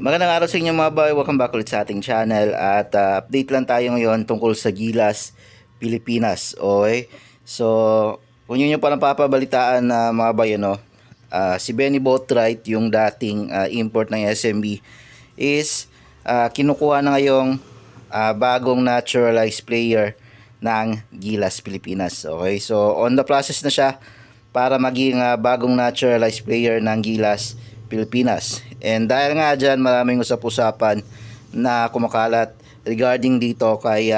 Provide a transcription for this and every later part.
Magandang araw sa inyo mga boy, welcome back ulit sa ating channel at update lang tayo ngayon tungkol sa Gilas, Pilipinas. Okay? So, kung yun yung parang papabalitaan na mga boy, si Benny Boatwright, yung dating import ng SMB, is kinukuha na ngayong bagong naturalized player ng Gilas, Pilipinas. Okay? So, on the process na siya para maging bagong naturalized player ng Gilas, Pilipinas. And dahil nga dyan, maraming usap-usapan na kumakalat regarding dito kay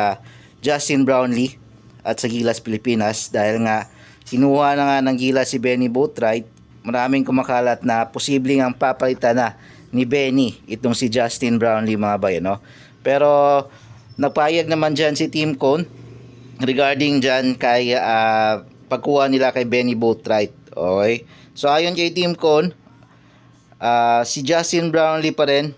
Justin Brownlee at sa Gilas, Pilipinas. Dahil nga sinuha na nga ng Gilas si Benny Boatwright, maraming kumakalat na posibleng ang papalitan na ni Benny itong si Justin Brownlee mga bay, no? Pero nagpayag naman dyan si Team Cone regarding dyan kay pagkuha nila kay Benny Boatwright. Okay? So ayon kay Team Cone, si Justin Brownlee pa rin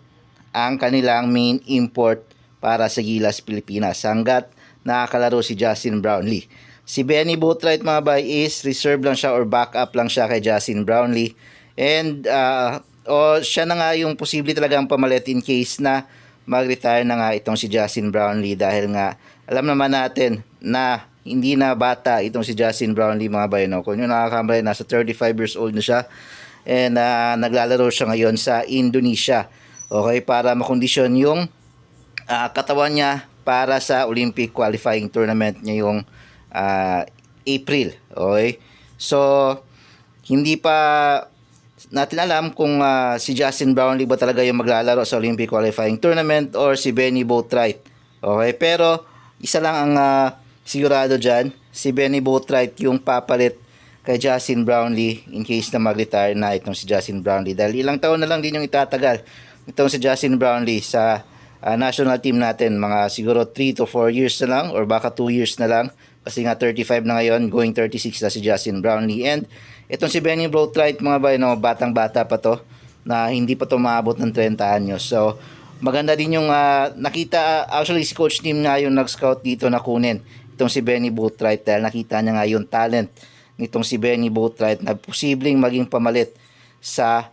ang kanilang main import para sa Gilas, Pilipinas hanggat nakakalaro si Justin Brownlee. Si Benny Boatwright mga bay is reserve lang siya or backup lang siya kay Justin Brownlee, and siya na nga yung posible talagang pamalit in case na mag-retire na nga itong si Justin Brownlee, dahil nga alam naman natin na hindi na bata itong si Justin Brownlee mga bay, no? Kung yung nakakamali, nasa 35 years old na siya. And naglalaro siya ngayon sa Indonesia, okay, para makondisyon yung katawan niya para sa Olympic qualifying tournament niya yung April. Okay, so hindi pa natin alam kung si Justin Brownlee ba talaga yung maglalaro sa Olympic qualifying tournament or si Benny Boatwright. Okay, pero isa lang ang sigurado dyan, si Benny Boatwright yung papalit kay Justin Brownlee in case na mag-retire na itong si Justin Brownlee, dahil ilang taon na lang din yung itatagal itong si Justin Brownlee sa national team natin. Mga siguro 3 to 4 years na lang or baka 2 years na lang, kasi nga 35 na ngayon, going 36 na si Justin Brownlee. And itong si Benny Boatwright mga bay, no, batang bata pa to, na hindi pa to maabot ng 30 anyos. So maganda din yung nakita, actually si coach team nga yung nag-scout dito na kunin itong si Benny Boatwright, dahil nakita niya nga yung talent nitong si Benny Boatwright na posibleng maging pamalit sa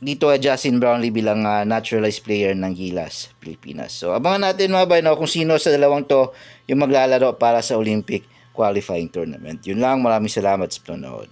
dito ay Justin Brownlee bilang naturalized player ng Gilas, Pilipinas. So abangan natin mga bay, no, kung sino sa dalawang to yung maglalaro para sa Olympic qualifying tournament. Yun lang, maraming salamat sa panonood.